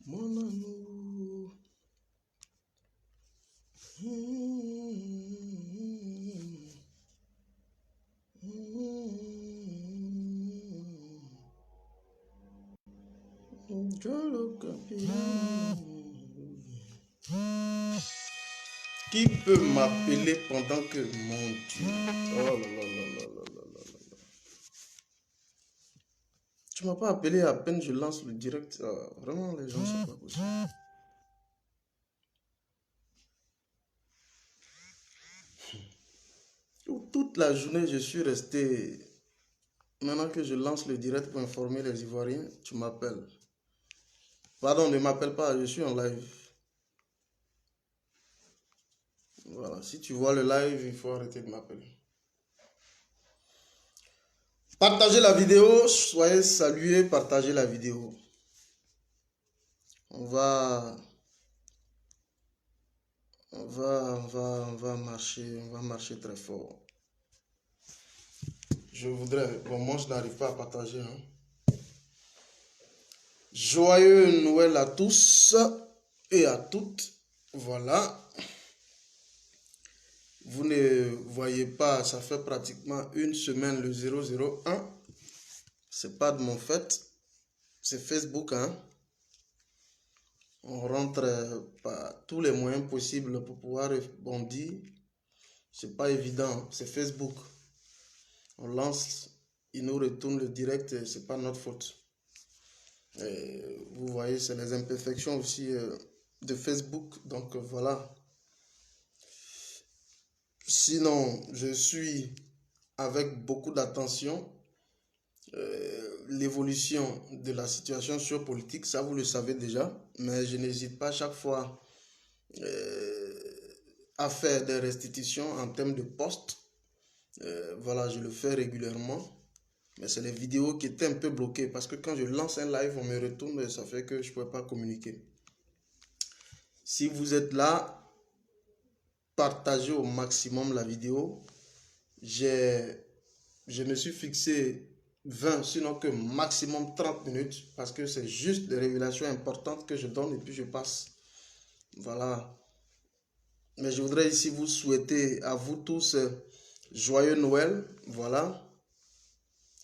Mon amour. Qui peut m'appeler pendant que mon Dieu. Oh là là là là là là là là. Tu m'as pas appelé à peine je lance le direct. Vraiment, les gens sont pas possibles. Toute la journée, je suis resté. Maintenant que je lance le direct pour informer les Ivoiriens, tu m'appelles. Pardon, ne m'appelle pas, je suis en live. Voilà, si tu vois le live, il faut arrêter de m'appeler. Partagez la vidéo, soyez salués, partagez la vidéo. On va marcher très fort. Je voudrais, bon, moi je n'arrive pas à partager. Joyeux Noël à tous et à toutes. Voilà. Vous ne voyez pas, ça fait pratiquement une semaine le 001. C'est pas de mon fait. C'est Facebook, hein. On rentre par tous les moyens possibles pour pouvoir rebondir. C'est pas évident, c'est Facebook. On lance, il nous retourne le direct, c'est pas notre faute. Et vous voyez, c'est les imperfections aussi de Facebook. Donc voilà. Sinon, je suis avec beaucoup d'attention l'évolution de la situation géopolitique, ça vous le savez déjà, mais je n'hésite pas chaque fois à faire des restitutions en termes de posts. Voilà, je le fais régulièrement, mais c'est les vidéos qui étaient un peu bloquées parce que quand je lance un live, on me retourne et ça fait que je ne pouvais pas communiquer. Si vous êtes là, partagez au maximum la vidéo. Je me suis fixé 20, sinon que maximum 30 minutes, parce que c'est juste des révélations importantes que je donne et puis je passe. Voilà. Mais je voudrais ici vous souhaiter à vous tous joyeux Noël. Voilà.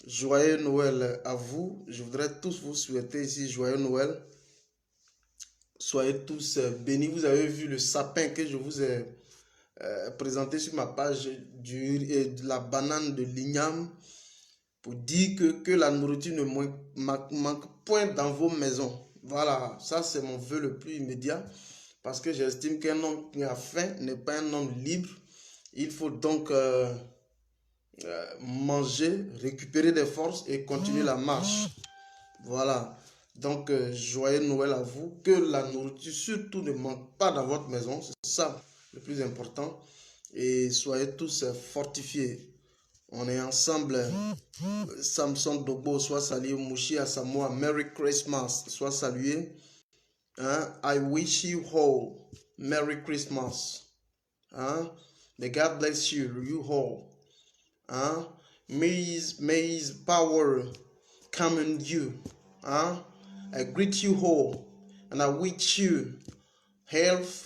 Joyeux Noël à vous. Je voudrais tous vous souhaiter ici joyeux Noël. Soyez tous bénis. Vous avez vu le sapin que je vous ai présenté sur ma page de la banane de l'igname. Pour dire que la nourriture ne manque point dans vos maisons. Voilà, ça c'est mon vœu le plus immédiat. Parce que j'estime qu'un homme qui a faim n'est pas un homme libre. Il faut donc manger, récupérer des forces et continuer la marche. Voilà. Donc, joyeux Noël à vous. Que la nourriture surtout ne manque pas dans votre maison. C'est ça le plus important. Et soyez tous fortifiés. On est ensemble. Samson Dogbo, soit salué. Mouchi Asamoah, Merry Christmas, soit salué. Hein? I wish you all Merry Christmas. Hein? May God bless you, you all. Hein? May his power come in you. Hein? I greet you all, and I wish you health,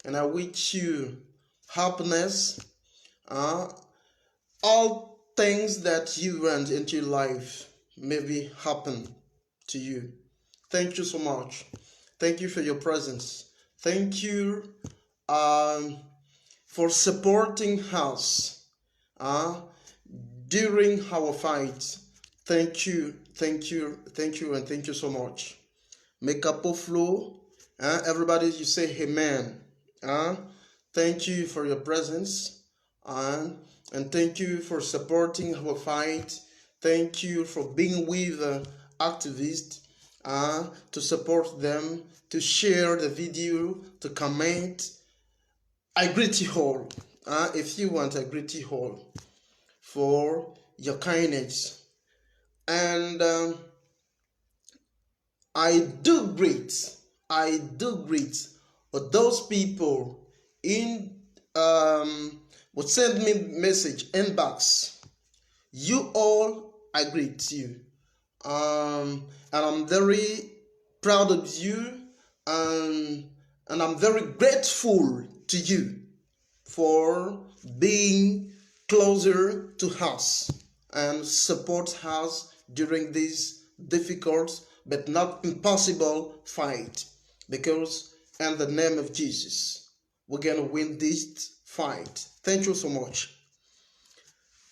and I wish you happiness. All things that you want into your life maybe happen to you. Thank you so much. Thank you for your presence. Thank you for supporting us during our fight. Thank you, thank you, thank you, and thank you so much. Make up a flow. Everybody, you say amen. Thank you for your presence. And thank you for supporting our fight. Thank you for being with activists to support them, to share the video, to comment. I greet you all. If you want, I greet you all for your kindness. And I do greet I do greet those people in would send me message inbox. You all, I greet you. And I'm very proud of you, and I'm very grateful to you for being closer to us and support us during this difficult but not impossible fight, because in the name of Jesus we're gonna win this fight. Thank you so much.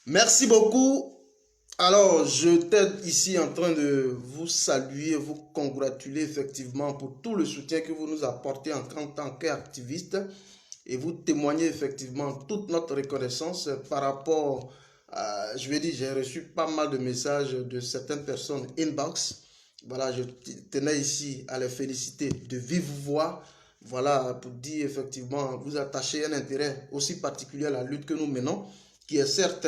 Merci beaucoup. Alors, je t'aide ici en train de vous saluer, vous congratuler effectivement pour tout le soutien que vous nous apportez en tant qu'activiste, et vous témoignez effectivement toute notre reconnaissance par rapport à, je vais dire, j'ai reçu pas mal de messages de certaines personnes inbox. Voilà, je tenais ici à les féliciter de vive voix. Voilà, pour dire effectivement, vous attachez un intérêt aussi particulier à la lutte que nous menons, qui est certes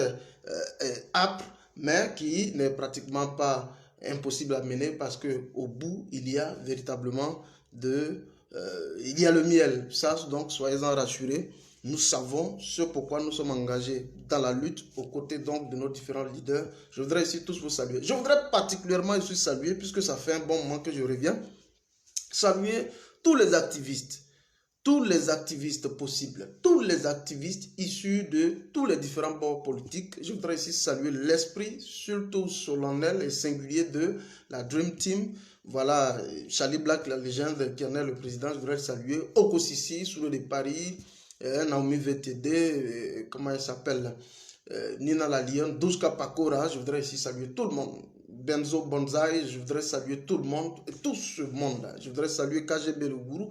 âpre, mais qui n'est pratiquement pas impossible à mener, parce qu'au bout, il y a véritablement il y a le miel. Ça, donc, soyez-en rassurés. Nous savons ce pourquoi nous sommes engagés dans la lutte, aux côtés donc de nos différents leaders. Je voudrais ici tous vous saluer. Je voudrais particulièrement ici saluer, puisque ça fait un bon moment que je reviens, saluer tous les activistes possibles, tous les activistes issus de tous les différents bords politiques. Je voudrais ici saluer l'esprit, surtout solennel et singulier de la Dream Team. Voilà, Charlie Black, la légende, qui en est le président. Je voudrais le saluer. Oko Sissi, Soulou de Paris, Naomi VTD, comment elle s'appelle, Nina la Lyon, Douska Pakora. Je voudrais ici saluer tout le monde. Benzo Bonzai, je voudrais saluer tout le monde, tout ce monde-là. Je voudrais saluer KGB le Gourou.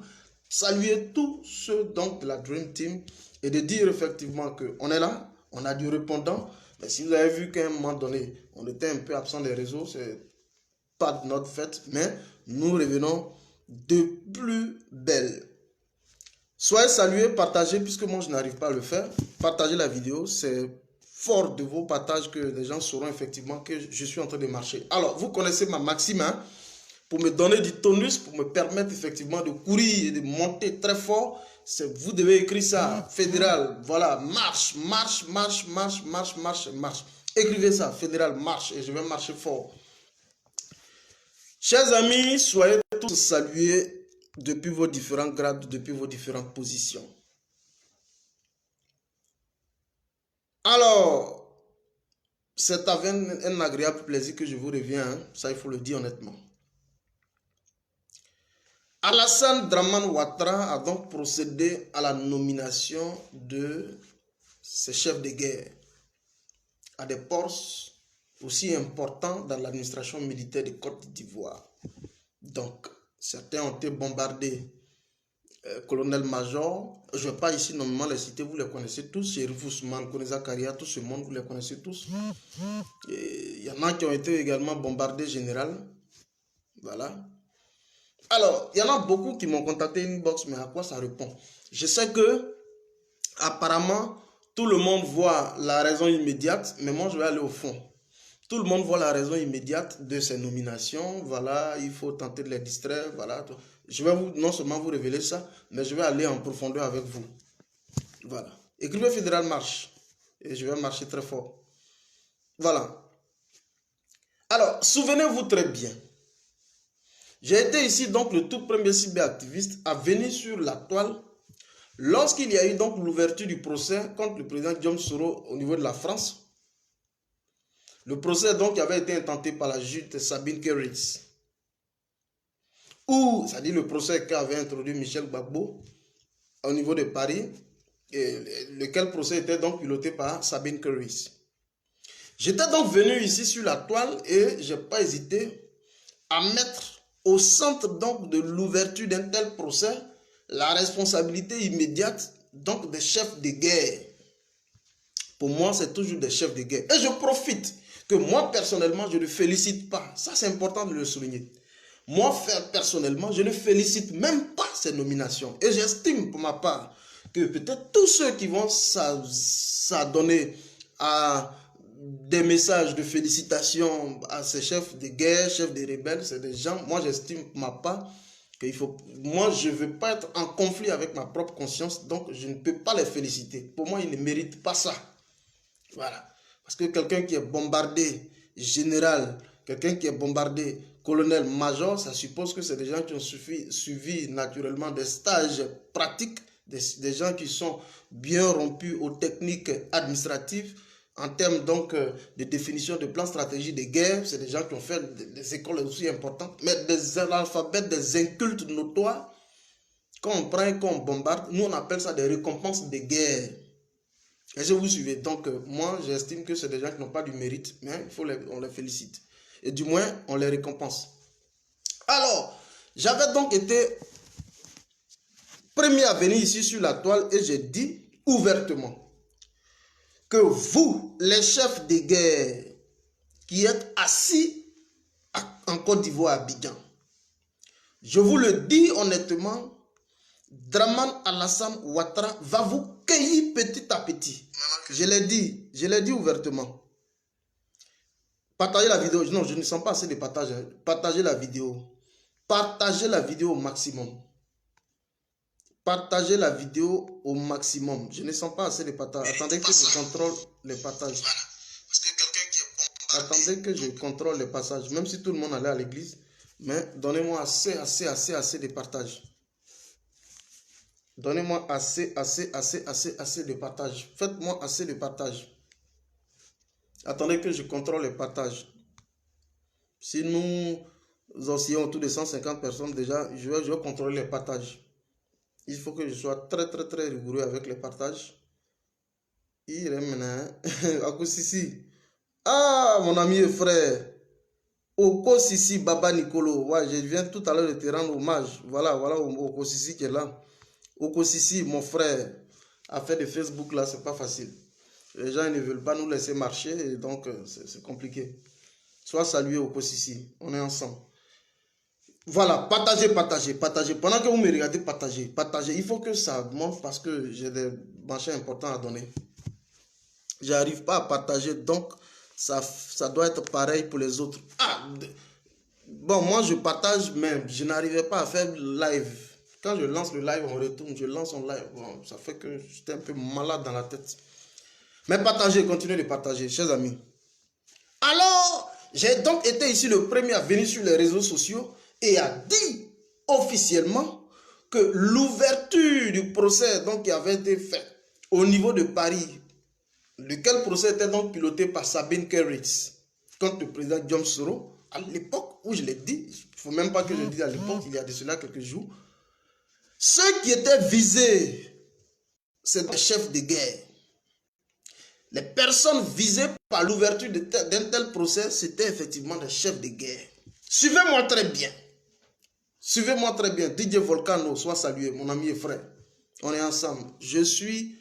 Saluer tous ceux donc de la Dream Team, et de dire effectivement qu'on est là, on a du répondant. Mais si vous avez vu qu'à un moment donné, on était un peu absent des réseaux, c'est pas de notre fait, mais nous revenons de plus belle. Soyez salués, partagez, puisque moi je n'arrive pas à le faire. Partagez la vidéo, c'est fort de vos partages que les gens sauront effectivement que je suis en train de marcher. Alors, vous connaissez ma maxime, hein? Pour me donner du tonus, pour me permettre effectivement de courir et de monter très fort, vous devez écrire ça, fédéral, voilà, marche, marche, marche, marche, marche, marche, marche. Écrivez ça, fédéral, marche, et je vais marcher fort. Chers amis, soyez tous salués depuis vos différents grades, depuis vos différentes positions. Alors, c'est avec un agréable plaisir que je vous reviens, hein, ça il faut le dire honnêtement. Alassane Dramane Ouattara a donc procédé à la nomination de ses chefs de guerre à des postes aussi importants dans l'administration militaire de Côte d'Ivoire. Donc, certains ont été bombardés. Colonel-major, je ne vais pas ici nommément les citer, vous les connaissez tous. Chérif Ousmane, Koneza Karia, tout ce monde, vous les connaissez tous. Il y en a qui ont été également bombardés général. Voilà. Alors, il y en a beaucoup qui m'ont contacté inbox, mais à quoi ça répond? Je sais que, apparemment, tout le monde voit la raison immédiate, mais moi, je vais aller au fond. Tout le monde voit la raison immédiate de ces nominations. Voilà, il faut tenter de les distraire. Voilà. Je vais non seulement vous révéler ça, mais je vais aller en profondeur avec vous. Voilà. Écrivez Fédéral Marche, et je vais marcher très fort. Voilà. Alors, souvenez-vous très bien. J'ai été ici donc le tout premier cyberactiviste à venir sur la toile lorsqu'il y a eu donc l'ouverture du procès contre le président Guillaume Soro au niveau de la France. Le procès donc avait été intenté par la juge Sabine Keritz. Ou, c'est-à-dire le procès qu'avait introduit Michel Gbagbo au niveau de Paris, et lequel procès était donc piloté par Sabine Keritz. J'étais donc venu ici sur la toile et je n'ai pas hésité à mettre au centre donc de l'ouverture d'un tel procès la responsabilité immédiate donc des chefs de guerre. Pour moi, c'est toujours des chefs de guerre. Et je profite que moi, personnellement, je ne félicite pas. Ça, c'est important de le souligner. Moi, personnellement, je ne félicite même pas ces nominations. Et j'estime pour ma part que peut-être tous ceux qui vont s'adonner à des messages de félicitations à ces chefs de guerre, chefs de rebelles, c'est des gens, moi j'estime pour ma part Moi, je ne veux pas être en conflit avec ma propre conscience, donc je ne peux pas les féliciter. Pour moi, ils ne méritent pas ça. Voilà. Parce que quelqu'un qui est bombardé général, quelqu'un qui est bombardé colonel, major, ça suppose que c'est des gens qui ont suivi naturellement des stages pratiques, des gens qui sont bien rompus aux techniques administratives, en termes donc de définition de plan stratégique de guerre. C'est des gens qui ont fait des écoles aussi importantes, mais des analphabètes, des incultes notoires. Quand on prend et qu'on bombarde, nous on appelle ça des récompenses de guerre. Est-ce que vous suivez? Donc moi j'estime que c'est des gens qui n'ont pas du mérite, mais on les félicite. Et du moins on les récompense. Alors, j'avais donc été premier à venir ici sur la toile et j'ai dit ouvertement que vous, les chefs de guerre qui êtes assis en Côte d'Ivoire, à Abidjan, je vous le dis honnêtement, Dramane Alassane Ouattara va vous cueillir petit à petit. Je l'ai dit ouvertement. Partagez la vidéo. Non, je ne sens pas assez de partage. Partagez la vidéo. Partagez la vidéo au maximum. Partagez la vidéo au maximum. Je ne sens pas assez de partage. Attendez que je contrôle les partages. Attendez que je contrôle les passages. Même si tout le monde allait à l'église. Mais donnez-moi assez de partage. Donnez-moi assez de partage. Faites-moi assez de partage. Attendez que je contrôle les partages. Si nous oscillons autour de 150 personnes déjà, je vais contrôler les partages. Il faut que je sois très rigoureux avec les partages. Il est maintenant. Akosisi. Ah, mon ami et frère. Okosisi Baba Nicolo. Ouais, je viens tout à l'heure de te rendre hommage. Voilà Okosisi qui est là. Okosisi, mon frère, affaire de Facebook là, c'est pas facile. Les gens ne veulent pas nous laisser marcher, et donc c'est compliqué. Sois salué Okosisi, on est ensemble. Voilà, partagez. Pendant que vous me regardez, partagez. Il faut que ça monte parce que j'ai des machins importants à donner. J'arrive pas à partager, donc ça doit être pareil pour les autres. Ah, bon, moi je partage, mais je n'arrivais pas à faire live. Quand je lance le live, on retourne, je lance en live. Bon, ça fait que j'étais un peu malade dans la tête. Mais partagez, continuez de partager, chers amis. Alors, j'ai donc été ici le premier à venir sur les réseaux sociaux et à dire officiellement que l'ouverture du procès donc, qui avait été fait au niveau de Paris, lequel procès était donc piloté par Sabine Keritz contre le président John Soro, à l'époque où je l'ai dit, il ne faut même pas que je dise à l'époque, il y a de cela quelques jours, ceux qui étaient visés, c'est des chefs de guerre. Les personnes visées par l'ouverture d'un tel procès, c'était effectivement des chefs de guerre. Suivez-moi très bien. Suivez-moi très bien. DJ Volcano, sois salué, mon ami et frère. On est ensemble. Je suis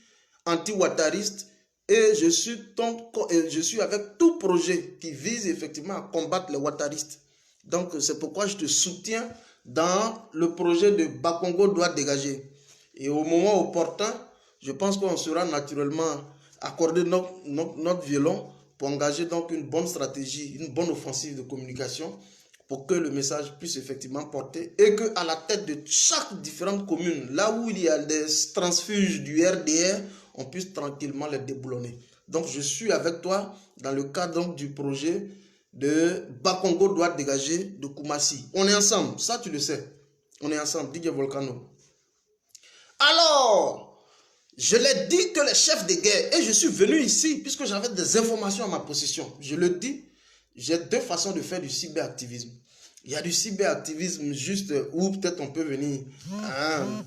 anti-ouattariste et je suis avec tout projet qui vise effectivement à combattre les ouattaristes. Donc, c'est pourquoi je te soutiens dans le projet de Bakongo doit dégager. Et au moment opportun, je pense qu'on sera naturellement accordé notre violon pour engager donc une bonne stratégie, une bonne offensive de communication pour que le message puisse effectivement porter et qu'à la tête de chaque différente commune, là où il y a des transfuges du RDR, on puisse tranquillement les déboulonner. Donc je suis avec toi dans le cadre donc, du projet de Bakongo doit dégager de Koumassi. On est ensemble, ça tu le sais. On est ensemble, DJ Volcano. Alors, je l'ai dit que les chefs de guerre, et je suis venu ici puisque j'avais des informations à ma possession. Je le dis, j'ai deux façons de faire du cyberactivisme. Il y a du cyberactivisme juste où peut-être on peut venir hein,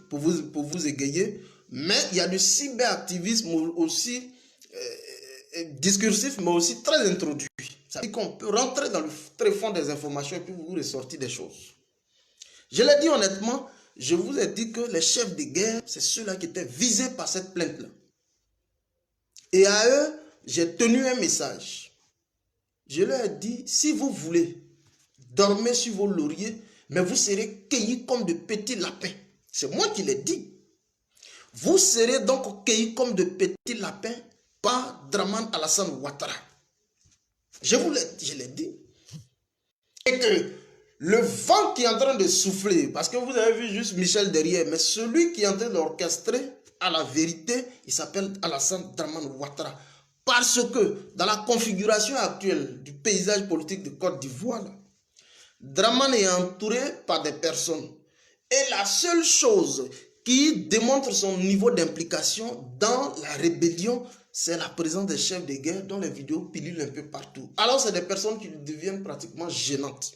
pour vous égayer, mais il y a du cyberactivisme aussi discursif, mais aussi très introduit. Ça veut dire qu'on peut rentrer dans le très fond des informations et puis vous ressortir des choses. Je l'ai dit honnêtement, je vous ai dit que les chefs de guerre, c'est ceux-là qui étaient visés par cette plainte-là. Et à eux, j'ai tenu un message. Je leur ai dit, si vous voulez, dormez sur vos lauriers, mais vous serez cueillis comme de petits lapins. C'est moi qui l'ai dit. Vous serez donc cueillis comme de petits lapins par Dramane Alassane Ouattara. Je l'ai dit. Et que le vent qui est en train de souffler, parce que vous avez vu juste Michel derrière, mais celui qui est en train d'orchestrer à la vérité, il s'appelle Alassane Dramane Ouattara. Parce que dans la configuration actuelle du paysage politique de Côte d'Ivoire, Dramane est entouré par des personnes. Et la seule chose qui démontre son niveau d'implication dans la rébellion, c'est la présence des chefs de guerre dont les vidéos pilulent un peu partout. Alors c'est des personnes qui deviennent pratiquement gênantes.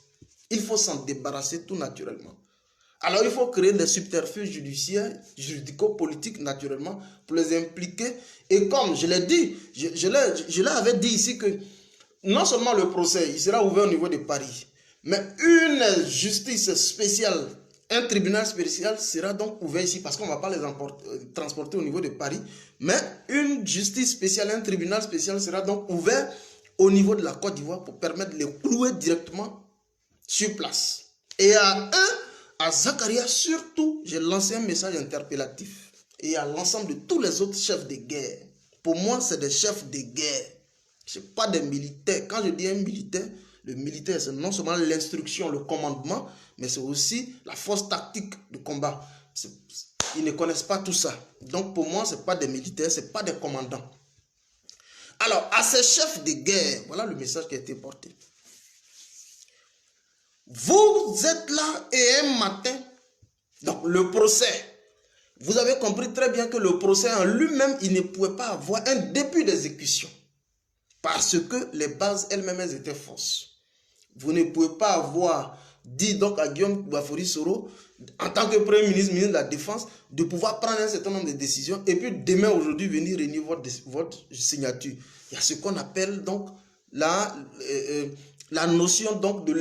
Il faut s'en débarrasser tout naturellement. Alors il faut créer des subterfuges judiciaires, juridico-politiques naturellement pour les impliquer. Et comme je l'ai dit, je l'avais dit ici que non seulement le procès, il sera ouvert au niveau de Paris, mais une justice spéciale, un tribunal spécial sera donc ouvert ici parce qu'on ne va pas les transporter au niveau de Paris, mais une justice spéciale, un tribunal spécial sera donc ouvert au niveau de la Côte d'Ivoire pour permettre de les clouer directement sur place. Et à Zakaria surtout, j'ai lancé un message interpellatif et à l'ensemble de tous les autres chefs de guerre. Pour moi, c'est des chefs de guerre. Ce n'est pas des militaires. Quand je dis un militaire, le militaire, c'est non seulement l'instruction, le commandement, mais c'est aussi la force tactique de combat. Ils ne connaissent pas tout ça. Donc pour moi, ce n'est pas des militaires, ce n'est pas des commandants. Alors, à ces chefs de guerre, voilà le message qui a été porté. Vous êtes là et un matin, donc le procès, vous avez compris très bien que le procès en lui-même, il ne pouvait pas avoir un début d'exécution. Parce que les bases elles-mêmes, elles étaient fausses. Vous ne pouvez pas avoir dit donc à Guillaume Bafori Soro, en tant que Premier ministre, ministre de la Défense, de pouvoir prendre un certain nombre de décisions et puis demain, aujourd'hui, venir réunir votre signature. Il y a ce qu'on appelle donc la notion donc de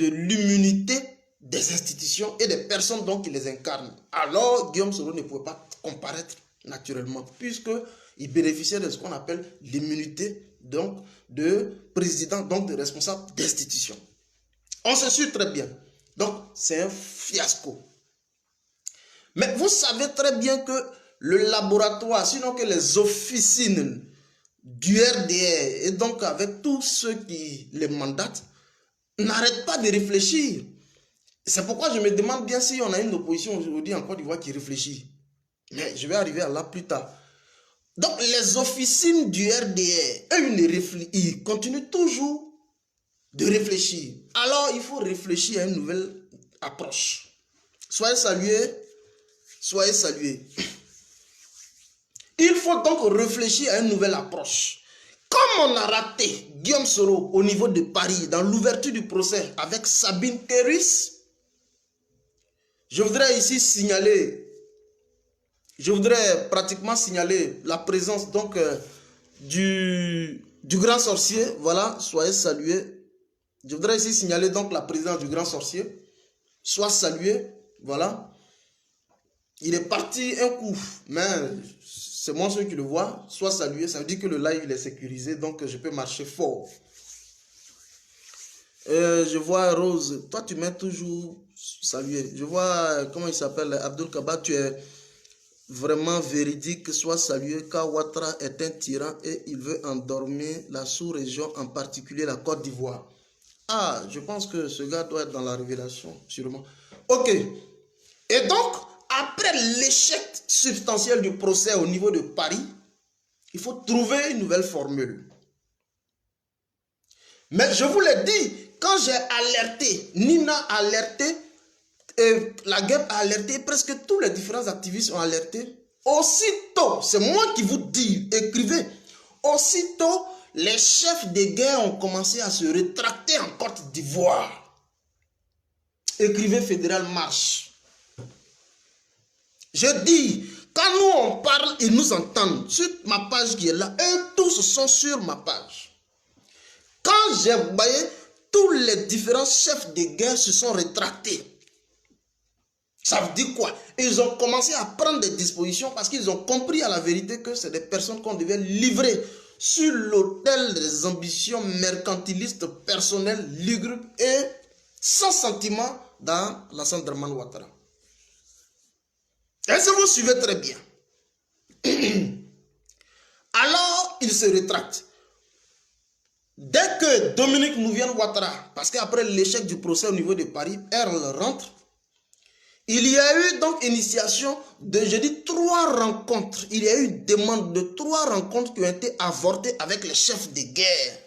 l'immunité des institutions et des personnes donc qui les incarnent. Alors, Guillaume Soro ne pouvait pas comparaître naturellement, puisqu'il bénéficiait de ce qu'on appelle l'immunité donc de président, donc de responsable d'institution. On se suit très bien. Donc, c'est un fiasco. Mais vous savez très bien que le laboratoire, sinon que les officines du RDR, et donc avec tous ceux qui les mandatent, n'arrêtent pas de réfléchir. C'est pourquoi je me demande bien si on a une opposition aujourd'hui en Côte d'Ivoire qui réfléchit. Mais je vais arriver à là plus tard. Donc les officines du RDR, eux, ils continuent toujours de réfléchir. Alors il faut réfléchir à une nouvelle approche. Soyez salués, soyez salués. Il faut donc réfléchir à une nouvelle approche. Comme on a raté Guillaume Soro au niveau de Paris, dans l'ouverture du procès avec Sabine Keris, je voudrais ici signaler, pratiquement signaler la présence donc du grand sorcier. Voilà, soyez salués. Je voudrais ici signaler donc la présence du grand sorcier. Soit salué, voilà. Il est parti un coup, mais c'est moi ceux qui le voient. Soit salué, ça veut dire que le live il est sécurisé, donc je peux marcher fort. Je vois Rose, toi tu mets toujours salué. Je vois, comment il s'appelle, Abdul Kaba, tu es vraiment véridique, soit salué, car Ouattara est un tyran et il veut endormir la sous-région, en particulier la Côte d'Ivoire. Ah, je pense que ce gars doit être dans la révélation, sûrement. Ok. Et donc, après l'échec substantiel du procès au niveau de Paris, il faut trouver une nouvelle formule. Mais je vous l'ai dit, quand j'ai alerté, Nina a alerté, la guerre a alerté, presque tous les différents activistes ont alerté. Aussitôt, c'est moi qui vous dis, écrivez, aussitôt, les chefs de guerre ont commencé à se rétracter en Côte d'Ivoire. Écrivez Fédéral Marche. Je dis, quand nous on parle, ils nous entendent. Sur ma page qui est là, eux tous sont sur ma page. Quand j'ai voyé, tous les différents chefs de guerre se sont rétractés. Ça veut dire quoi? Ils ont commencé à prendre des dispositions parce qu'ils ont compris à la vérité que c'est des personnes qu'on devait livrer sur l'autel des ambitions mercantilistes, personnelles, lugubres et sans sentiment dans Alassane Dramane Ouattara. Est-ce que vous suivez très bien? Alors, ils se rétractent. Dès que Dominique Nouvian-Ouattara, parce qu'après l'échec du procès au niveau de Paris, elle rentre, il y a eu donc initiation de, je dis, 3 rencontres. Il y a eu demande de 3 rencontres qui ont été avortées avec les chefs de guerre.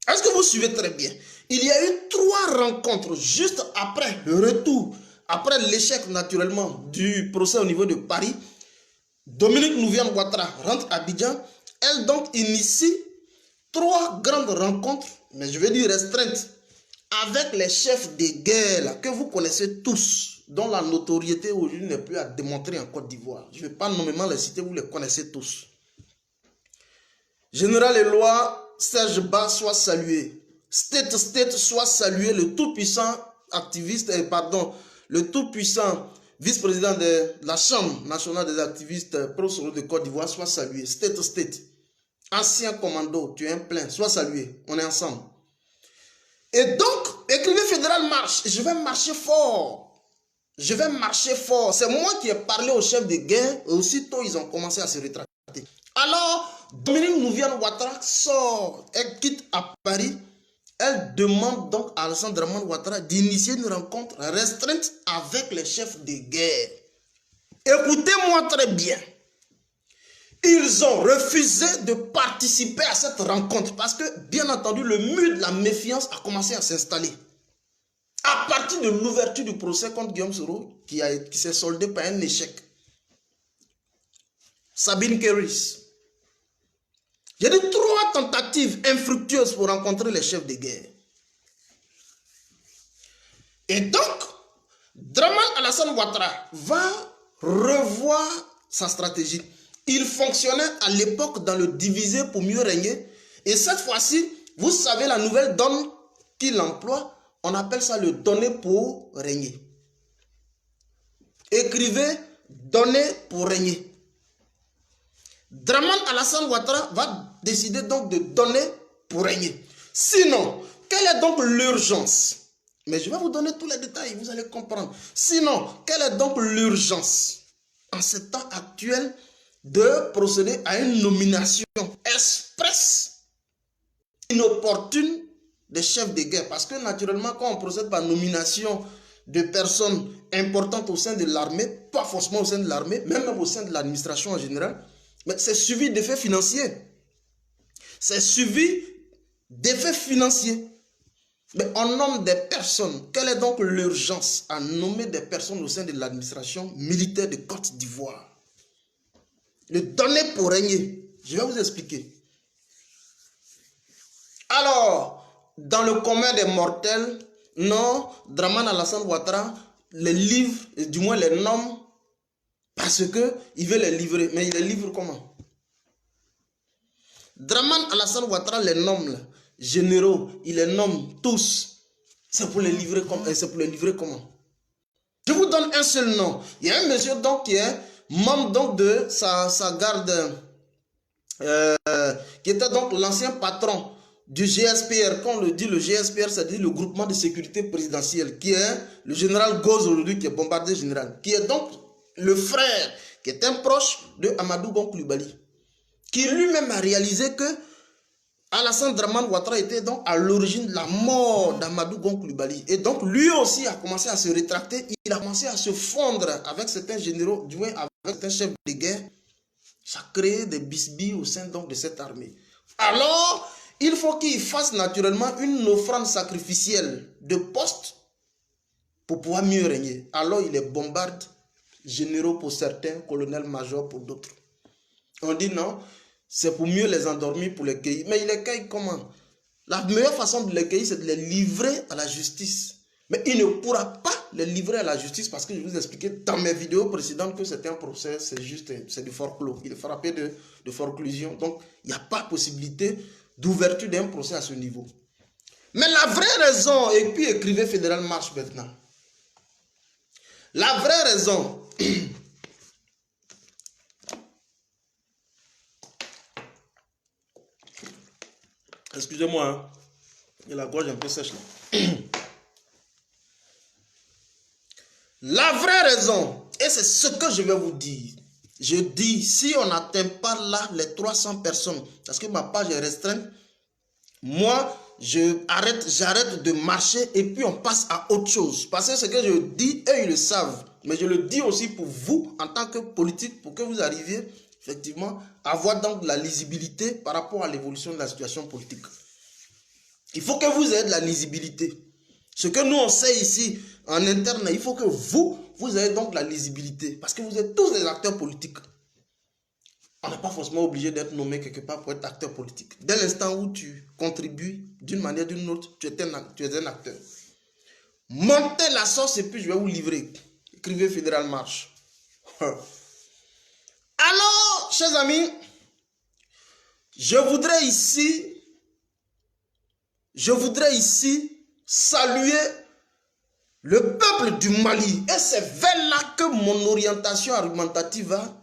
Est-ce que vous suivez très bien? Il y a eu 3 rencontres juste après le retour, après l'échec naturellement du procès au niveau de Paris. Dominique Nouvian-Ouattara rentre à Abidjan. Elle donc initie 3 grandes rencontres, mais je vais dire restreintes, avec les chefs de guerre là, que vous connaissez tous, dont la notoriété aujourd'hui n'est plus à démontrer en Côte d'Ivoire. Je ne vais pas nommément les citer, vous les connaissez tous. Général Éloi Serge Ba soit salué. State soit salué, le tout-puissant activiste, le tout-puissant vice-président de la Chambre nationale des activistes pro-solo de Côte d'Ivoire soit salué. State. Ancien commando, tu es un plein, sois salué, on est ensemble. Et donc, écrivez Fédéral marche, je vais marcher fort. Je vais marcher fort. C'est moi qui ai parlé aux chefs de guerre, et aussitôt ils ont commencé à se rétracter. Alors, Dominique Nouvian-Ouattara sort, elle quitte à Paris. Elle demande donc à Alassane Dramane Ouattara d'initier une rencontre restreinte avec les chefs de guerre. Écoutez-moi très bien. Ils ont refusé de participer à cette rencontre parce que, bien entendu, le mur de la méfiance a commencé à s'installer. À partir de l'ouverture du procès contre Guillaume Soro, qui s'est soldé par un échec. Sabine Keris. Il y a eu 3 tentatives infructueuses pour rencontrer les chefs de guerre. Et donc, Dramane Alassane Ouattara va revoir sa stratégie. Il fonctionnait à l'époque dans le diviser pour mieux régner. Et cette fois-ci, vous savez la nouvelle donne qu'il emploie, on appelle ça le donner pour régner. Écrivez donner pour régner. Dramane Alassane Ouattara va décider donc de donner pour régner. Sinon, quelle est donc l'urgence? Mais je vais vous donner tous les détails, vous allez comprendre. Sinon, quelle est donc l'urgence en ce temps actuel de procéder à une nomination express, inopportune des chefs de guerre? Parce que naturellement, quand on procède par nomination de personnes importantes au sein de l'armée, pas forcément au sein de l'armée, même au sein de l'administration en général, mais c'est suivi d'effets financiers. C'est suivi d'effets financiers. Mais on nomme des personnes. Quelle est donc l'urgence à nommer des personnes au sein de l'administration militaire de Côte d'Ivoire? Le donner pour régner. Je vais vous expliquer. Alors, dans le commun des mortels, non, Dramane Alassane Ouattara les livre, du moins les nomme, parce qu'il veut les livrer. Mais il les livre comment? Dramane Alassane Ouattara les nomme, là, généraux, il les nomme tous. C'est pour les livrer comment? Je vous donne un seul nom. Il y a un monsieur donc qui est membre donc de sa garde, qui était donc l'ancien patron du GSPR. Quand on le dit le GSPR, c'est-à-dire le groupement de sécurité présidentielle, qui est le général Goz aujourd'hui, qui est bombardé général, qui est donc le frère, qui est un proche de Amadou Gon Coulibaly, qui lui-même a réalisé que Alassane Dramane Ouattara était donc à l'origine de la mort d'Amadou Gon Coulibaly. Et donc lui aussi a commencé à se rétracter, il a commencé à se fondre avec certains généraux, du moins avec certains chefs de guerre. Ça a créé des bisbilles au sein donc de cette armée. Alors, il faut qu'il fasse naturellement une offrande sacrificielle de poste pour pouvoir mieux régner. Alors il les bombarde, généraux pour certains, colonels-majors pour d'autres. On dit non, c'est pour mieux les endormir, pour les cueillir. Mais il les cueille comment? La meilleure façon de les cueillir, c'est de les livrer à la justice. Mais il ne pourra pas les livrer à la justice parce que je vous ai expliqué dans mes vidéos précédentes que c'est un procès, c'est juste, c'est du forclos. Il est frappé de forclusion. Donc, il n'y a pas possibilité d'ouverture d'un procès à ce niveau. Mais la vraie raison, et puis écrivez Fédéral Marche maintenant. La vraie raison, excusez-moi, hein. Il y a la gorge un peu sèche là. La vraie raison, et c'est ce que je vais vous dire, Je dis, si on n'atteint pas là les 300 personnes, parce que ma page est restreinte, moi, j'arrête de marcher et puis on passe à autre chose. Parce que ce que je dis, eux, ils le savent. Mais je le dis aussi pour vous, en tant que politique, pour que vous arriviez, effectivement, à avoir donc de la lisibilité par rapport à l'évolution de la situation politique. Il faut que vous ayez de la lisibilité. Ce que nous, on sait ici, en interne, il faut que vous ayez donc de la lisibilité. Parce que vous êtes tous des acteurs politiques. On n'est pas forcément obligé d'être nommé quelque part pour être acteur politique. Dès l'instant où tu contribues d'une manière ou d'une autre, tu es un acteur. Montez la sauce et puis je vais vous livrer. Écrivez Fédéral Marche. Alors, chers amis, je voudrais ici saluer le peuple du Mali. Et c'est vers là que mon orientation argumentative va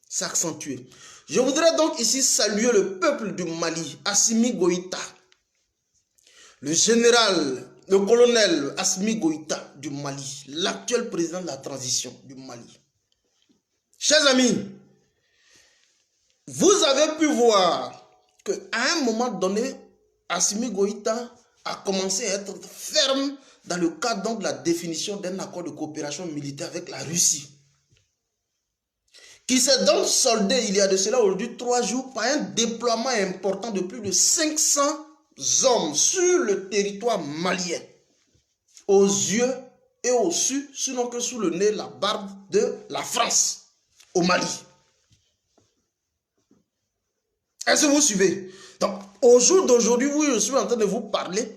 s'accentuer. Je voudrais donc ici saluer le peuple du Mali, Assimi Goïta, le colonel Assimi Goïta du Mali, l'actuel président de la transition du Mali. Chers amis, vous avez pu voir qu'à un moment donné, Assimi Goïta a commencé à être ferme dans le cadre donc de la définition d'un accord de coopération militaire avec la Russie, qui s'est donc soldé il y a de cela aujourd'hui 3 jours par un déploiement important de plus de 500 hommes sur le territoire malien, aux yeux et au su, sinon que sous le nez, la barbe de la France, au Mali. Est-ce que vous suivez? Donc, au jour d'aujourd'hui où je suis en train de vous parler,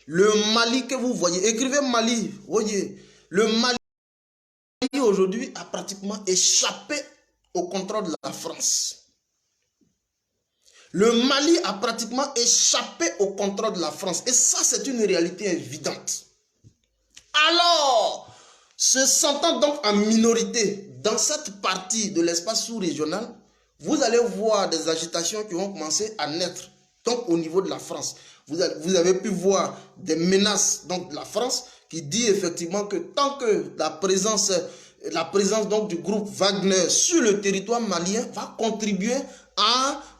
le Mali que vous voyez, écrivez Mali, voyez, le Mali aujourd'hui a pratiquement échappé au contrôle de la France. Le Mali a pratiquement échappé au contrôle de la France. Et ça, c'est une réalité évidente. Alors, se sentant donc en minorité dans cette partie de l'espace sous-régional, vous allez voir des agitations qui vont commencer à naître donc au niveau de la France. Vous avez pu voir des menaces donc de la France qui dit effectivement que tant que la présence donc du groupe Wagner sur le territoire malien va contribuer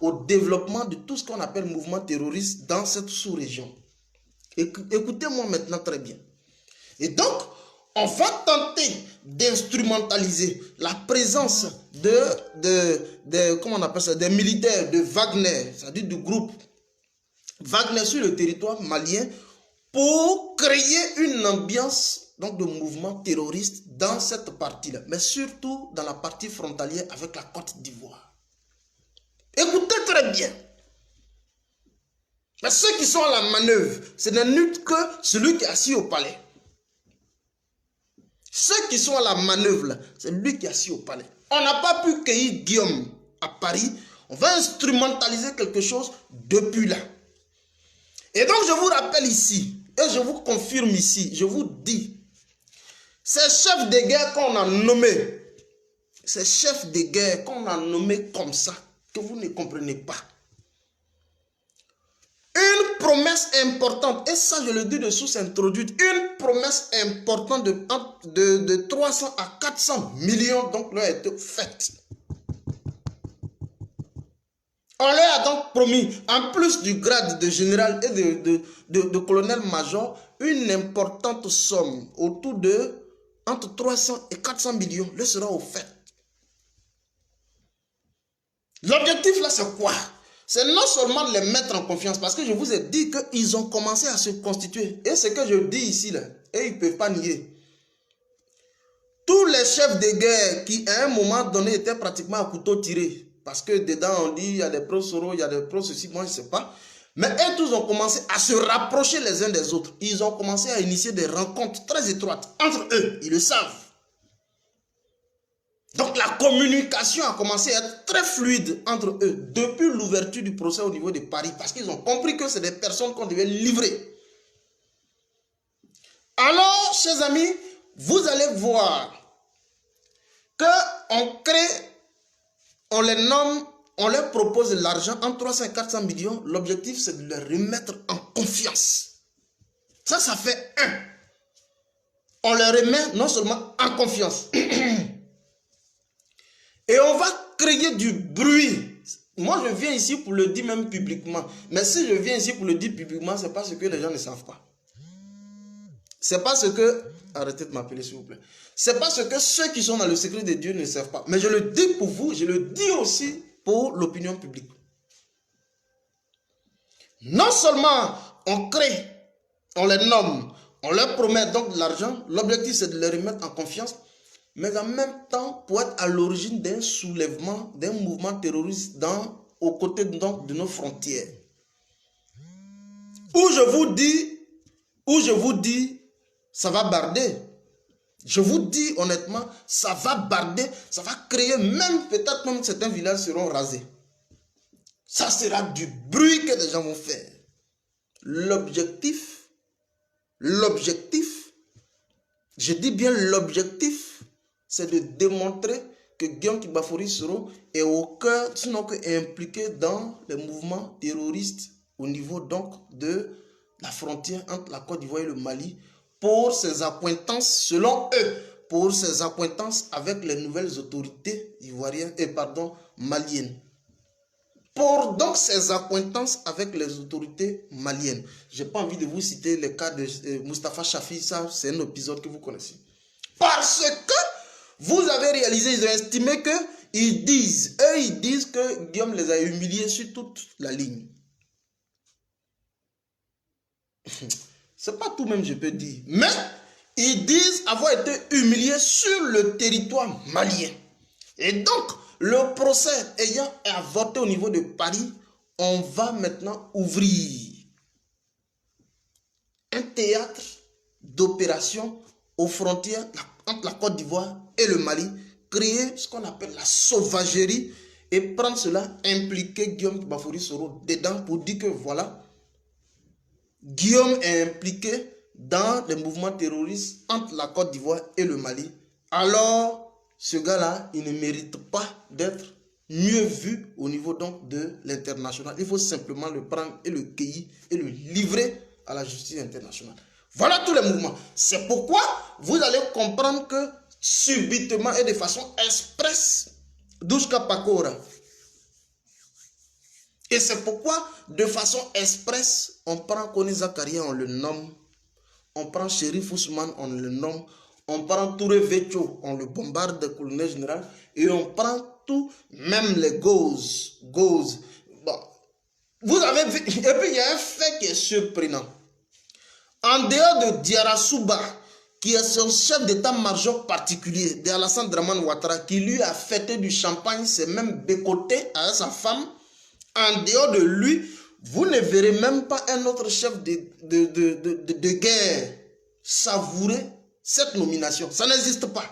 au développement de tout ce qu'on appelle mouvement terroriste dans cette sous-région. Écoutez-moi maintenant très bien. Et donc, on va tenter d'instrumentaliser la présence comment on appelle ça, des militaires de Wagner, c'est-à-dire du groupe Wagner sur le territoire malien pour créer une ambiance donc, de mouvement terroriste dans cette partie-là, mais surtout dans la partie frontalière avec la Côte d'Ivoire. Écoutez très bien. Mais ceux qui sont à la manœuvre, ce n'est nul que celui qui est assis au palais. Ceux qui sont à la manœuvre, c'est lui qui est assis au palais. On n'a pas pu cueillir Guillaume à Paris. On va instrumentaliser quelque chose depuis là. Et donc je vous rappelle ici, et je vous confirme ici, je vous dis, ces chefs de guerre qu'on a nommés, ces chefs de guerre qu'on a nommés comme ça, que vous ne comprenez pas. Une promesse importante, et ça je le dis de source introduite, une promesse importante de 300 à 400 millions donc leur a été faite. On leur a donc promis, en plus du grade de général et de colonel-major, une importante somme autour de entre 300 et 400 millions leur sera offerte. L'objectif là c'est quoi? C'est non seulement les mettre en confiance, parce que je vous ai dit qu'ils ont commencé à se constituer. Et ce que je dis ici, là, et ils ne peuvent pas nier. Tous les chefs de guerre qui, à un moment donné, étaient pratiquement à couteau tiré, parce que dedans, on dit, il y a des pros Soro, il y a des pros ceci, moi je ne sais pas. Mais eux tous ont commencé à se rapprocher les uns des autres. Ils ont commencé à initier des rencontres très étroites entre eux, ils le savent. Donc la communication a commencé à être très fluide entre eux depuis l'ouverture du procès au niveau de Paris, parce qu'ils ont compris que c'est des personnes qu'on devait livrer. Alors, chers amis, vous allez voir qu'on crée, on les nomme, on leur propose de l'argent entre 300 et 400 millions. L'objectif, c'est de les remettre en confiance. Ça fait un. on les remet non seulement en confiance. Et on va créer du bruit. Moi, je viens ici pour le dire même publiquement. Mais si je viens ici pour le dire publiquement, c'est parce que les gens ne savent pas. C'est parce que... Arrêtez de m'appeler, s'il vous plaît. C'est parce que ceux qui sont dans le secret de Dieu ne savent pas. Mais je le dis pour vous, je le dis aussi pour l'opinion publique. Non seulement on crée, on les nomme, on leur promet donc de l'argent. L'objectif, c'est de les remettre en confiance. Mais en même temps, pour être à l'origine d'un soulèvement, d'un mouvement terroriste aux côtés donc de nos frontières. Où je vous dis, ça va barder. Je vous dis honnêtement, ça va barder, ça va créer peut-être même certains villages seront rasés. Ça sera du bruit que les gens vont faire. L'objectif, je dis bien l'objectif, c'est de démontrer que Guillaume Kibafori Soro est au cœur, sinon impliqué dans les mouvements terroristes au niveau donc de la frontière entre la Côte d'Ivoire et le Mali pour ses accointances, selon eux, pour ses accointances avec les nouvelles autorités ivoiriennes maliennes. Pour donc ses accointances avec les autorités maliennes. Je n'ai pas envie de vous citer le cas de Moustapha Chafi, ça c'est un épisode que vous connaissez. Parce que vous avez réalisé, ils ont estimé que ils disent que Guillaume les a humiliés sur toute la ligne. C'est pas tout même, je peux dire. Mais ils disent avoir été humiliés sur le territoire malien. Et donc, le procès ayant avorté au niveau de Paris, on va maintenant ouvrir un théâtre d'opération aux frontières entre la Côte d'Ivoire et le Mali, créer ce qu'on appelle la sauvagerie et prendre cela, impliquer Guillaume Kibafori Soro dedans pour dire que voilà, Guillaume est impliqué dans les mouvements terroristes entre la Côte d'Ivoire et le Mali. Alors, ce gars-là, il ne mérite pas d'être mieux vu au niveau donc de l'international. Il faut simplement le prendre et le cueillir et le livrer à la justice internationale. Voilà tous les mouvements. C'est pourquoi vous allez comprendre que subitement et de façon expresse, Douchka Pakora. Et c'est pourquoi, de façon expresse, on prend Koni Zakaria, on le nomme. On prend Chérif Ousmane, on le nomme. On prend Touré Vecho, on le bombarde de colonel général. Et on prend tout, même les Gauze. Bon. Vous avez vu, et puis il y a un fait qui est surprenant. En dehors de Diarra Souba, qui est son chef d'état-major particulier, d'Alassane Dramane Ouattara, qui lui a fêté du champagne, s'est même bécoté à sa femme. En dehors de lui, vous ne verrez même pas un autre chef de guerre savourer cette nomination. Ça n'existe pas.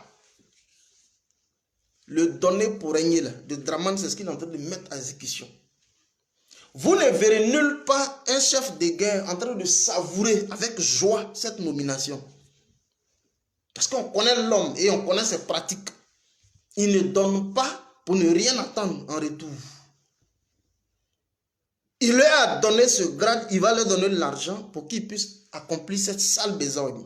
Le donner pour régner là, de Dramane, c'est ce qu'il est en train de mettre à exécution. Vous ne verrez nulle part un chef de guerre en train de savourer avec joie cette nomination. Parce qu'on connaît l'homme et on connaît ses pratiques. Il ne donne pas pour ne rien attendre en retour. Il leur a donné ce grade, il va leur donner de l'argent pour qu'ils puissent accomplir cette sale besogne.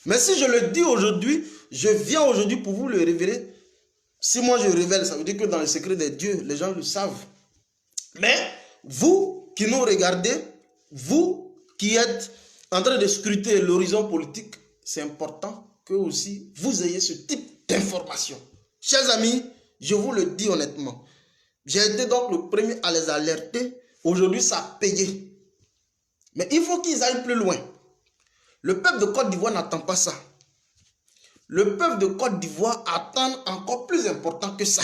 Mais si je le dis aujourd'hui, je viens aujourd'hui pour vous le révéler. Si moi je révèle, ça veut dire que dans le secret des dieux, les gens le savent. Mais vous qui nous regardez, vous qui êtes en train de scruter l'horizon politique, c'est important que aussi vous ayez ce type d'information. Chers amis, je vous le dis honnêtement. J'ai été donc le premier à les alerter. Aujourd'hui, ça a payé. Mais il faut qu'ils aillent plus loin. Le peuple de Côte d'Ivoire n'attend pas ça. Le peuple de Côte d'Ivoire attend encore plus important que ça.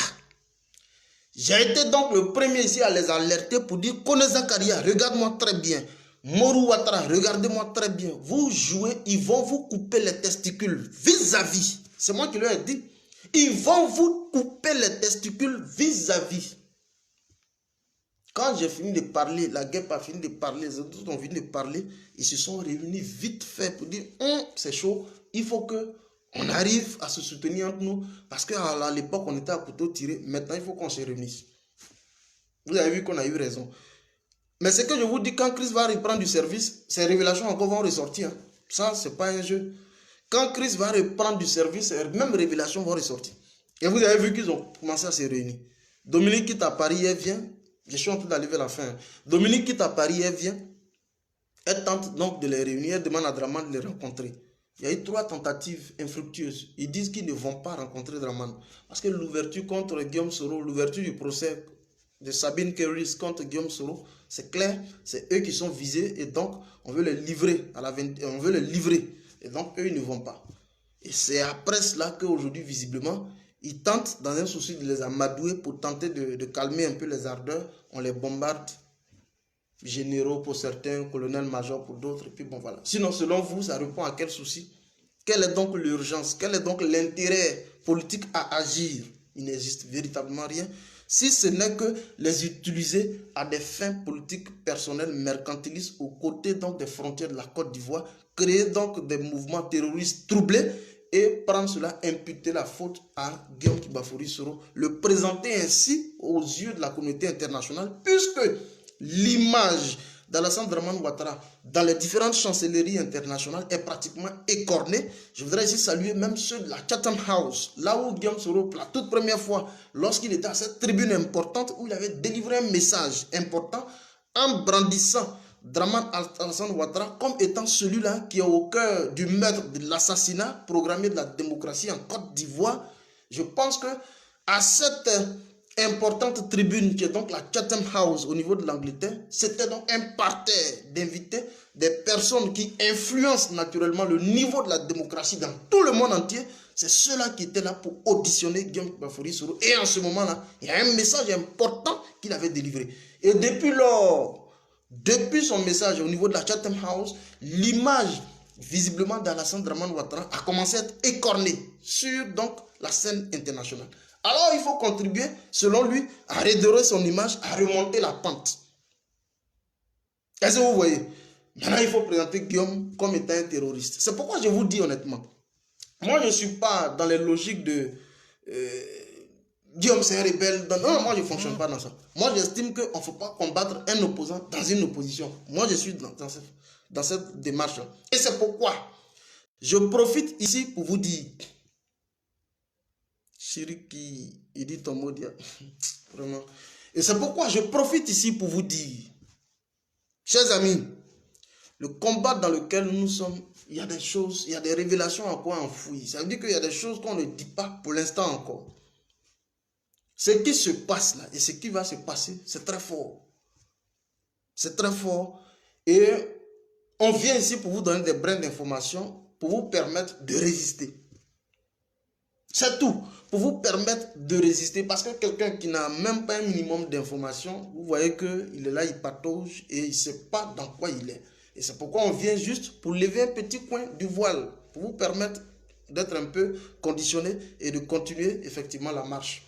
J'ai été donc le premier ici à les alerter pour dire Kone Zakaria, regarde-moi très bien. Morou Ouattara, regardez-moi très bien. Vous jouez, ils vont vous couper les testicules vis-à-vis. C'est moi qui leur ai dit. Ils vont vous couper les testicules vis-à-vis. Quand j'ai fini de parler, la guêpe a fini de parler, les autres ont fini de parler, ils se sont réunis vite fait pour dire c'est chaud, il faut qu'on arrive à se soutenir entre nous, parce qu'à l'époque on était à couteau tiré, maintenant il faut qu'on se réunisse. Vous avez vu qu'on a eu raison. Mais ce que je vous dis, quand Christ va reprendre du service, ces révélations encore vont ressortir. Ça, c'est pas un jeu. Quand Christ va reprendre du service, même révélation vont ressortir. Et vous avez vu qu'ils ont commencé à se réunir. Dominique quitte à Paris, elle vient. Je suis en train d'arriver à la fin. Dominique quitte à Paris, elle vient. Elle tente donc de les réunir. Elle demande à Draman de les rencontrer. Il y a eu 3 tentatives infructueuses. Ils disent qu'ils ne vont pas rencontrer Draman. Parce que l'ouverture contre Guillaume Soro, l'ouverture du procès de Sabine Keris contre Guillaume Soro, c'est clair, c'est eux qui sont visés et donc on veut les livrer on veut les livrer et donc eux ils ne vont pas. Et c'est après cela qu'aujourd'hui visiblement ils tentent dans un souci de les amadouer pour tenter de calmer un peu les ardeurs. On les bombarde, généraux pour certains, colonels-majors pour d'autres, et puis bon voilà. Sinon selon vous ça répond à quel souci? Quelle est donc l'urgence? Quel est donc l'intérêt politique à agir? Il n'existe véritablement rien. Si ce n'est que les utiliser à des fins politiques personnelles mercantilistes aux côtés donc des frontières de la Côte d'Ivoire, créer donc des mouvements terroristes troublés et prendre cela, imputer la faute à Guillaume Kibafouri Soro, le présenter ainsi aux yeux de la communauté internationale, puisque l'image d'Alassane Draman Ouattara dans les différentes chancelleries internationales est pratiquement écornée. Je voudrais ici saluer même ceux de la Chatham House, là où Guillaume Soro, pour la toute première fois, lorsqu'il était à cette tribune importante, où il avait délivré un message important en brandissant Draman Alassane Ouattara comme étant celui-là qui est au cœur du meurtre, de l'assassinat programmé de la démocratie en Côte d'Ivoire. Je pense que à cette importante tribune qui est donc la Chatham House au niveau de l'Angleterre, c'était donc un parterre d'invités, des personnes qui influencent naturellement le niveau de la démocratie dans tout le monde entier. C'est ceux-là qui étaient là pour auditionner Guillaume Kibafouri Soro. Et en ce moment-là, il y a un message important qu'il avait délivré. Et depuis lors, depuis son message au niveau de la Chatham House, l'image visiblement d'Alassane Draman Ouattara a commencé à être écornée sur donc la scène internationale. Alors il faut contribuer, selon lui, à redorer son image, à remonter la pente. Est-ce que vous voyez? Maintenant, il faut présenter Guillaume comme étant un terroriste. C'est pourquoi je vous dis honnêtement, moi je ne suis pas dans les logiques de Guillaume c'est un rebelle. Non, moi je ne fonctionne pas dans ça. Moi j'estime qu'on ne faut pas combattre un opposant dans une opposition. Moi je suis dans cette démarche-là. Et c'est pourquoi je profite ici pour vous dire, Chéri qui il dit ton mot, vraiment. Et c'est pourquoi je profite ici pour vous dire, chers amis, le combat dans lequel nous sommes, il y a des choses, il y a des révélations encore enfouies. Ça veut dire qu'il y a des choses qu'on ne dit pas pour l'instant encore. Ce qui se passe là et ce qui va se passer, c'est très fort. C'est très fort. Et on vient ici pour vous donner des brins d'informations pour vous permettre de résister. C'est tout. Pour vous permettre de résister. Parce que quelqu'un qui n'a même pas un minimum d'informations, vous voyez qu'il est là, il patauge et il ne sait pas dans quoi il est. Et c'est pourquoi on vient juste pour lever un petit coin du voile. Pour vous permettre d'être un peu conditionné et de continuer effectivement la marche.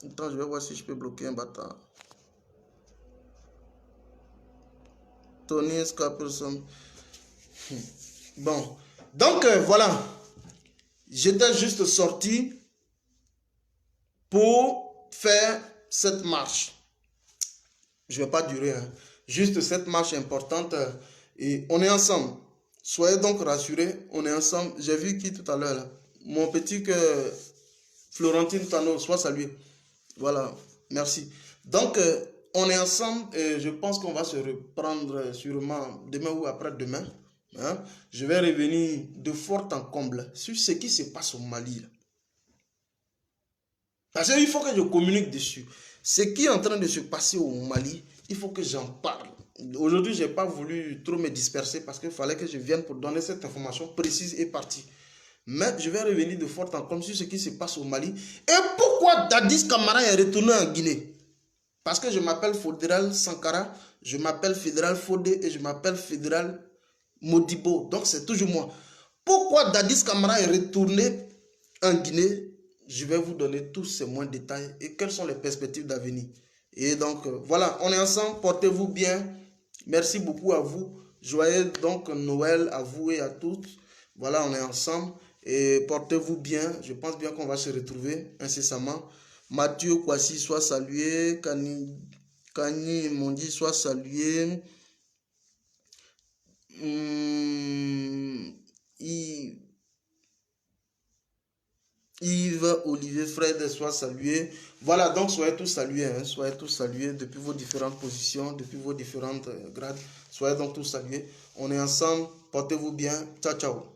Attends, je vais voir si je peux bloquer un bâtard. Tony Scapperson. Bon. Donc, voilà. J'étais juste sorti pour faire cette marche. Je ne vais pas durer. Hein. Juste cette marche importante. Et on est ensemble. Soyez donc rassurés. On est ensemble. J'ai vu qui tout à l'heure. Mon petit Florentine Tano, soit salué. Voilà. Merci. Donc, on est ensemble et je pense qu'on va se reprendre sûrement demain ou après-demain. Hein? Je vais revenir de fort en comble sur ce qui se passe au Mali. Là. Parce qu'il faut que je communique dessus. Ce qui est en train de se passer au Mali, il faut que j'en parle. Aujourd'hui, je n'ai pas voulu trop me disperser parce qu'il fallait que je vienne pour donner cette information précise et partie. Mais je vais revenir de fort en comble sur ce qui se passe au Mali. Et pourquoi Dadis Camara est retourné en Guinée? Parce que je m'appelle Fédéral Sankara, je m'appelle Fédéral Fodé et je m'appelle Fédéral Modibo. Donc c'est toujours moi. Pourquoi Dadis Camara est retourné en Guinée? Je vais vous donner tous ces moindres détails et quelles sont les perspectives d'avenir. Et donc voilà, on est ensemble, portez-vous bien. Merci beaucoup à vous. Joyeux donc Noël à vous et à toutes. Voilà, on est ensemble et portez-vous bien. Je pense bien qu'on va se retrouver incessamment. Mathieu Kwasi soit salué. Kani Mondi soit salué. Yves, Olivier, Fred, soient salués. Voilà, donc soyez tous salués, hein, soyez tous salués depuis vos différentes positions, depuis vos différentes grades. Soyez donc tous salués. On est ensemble, portez-vous bien. Ciao, ciao.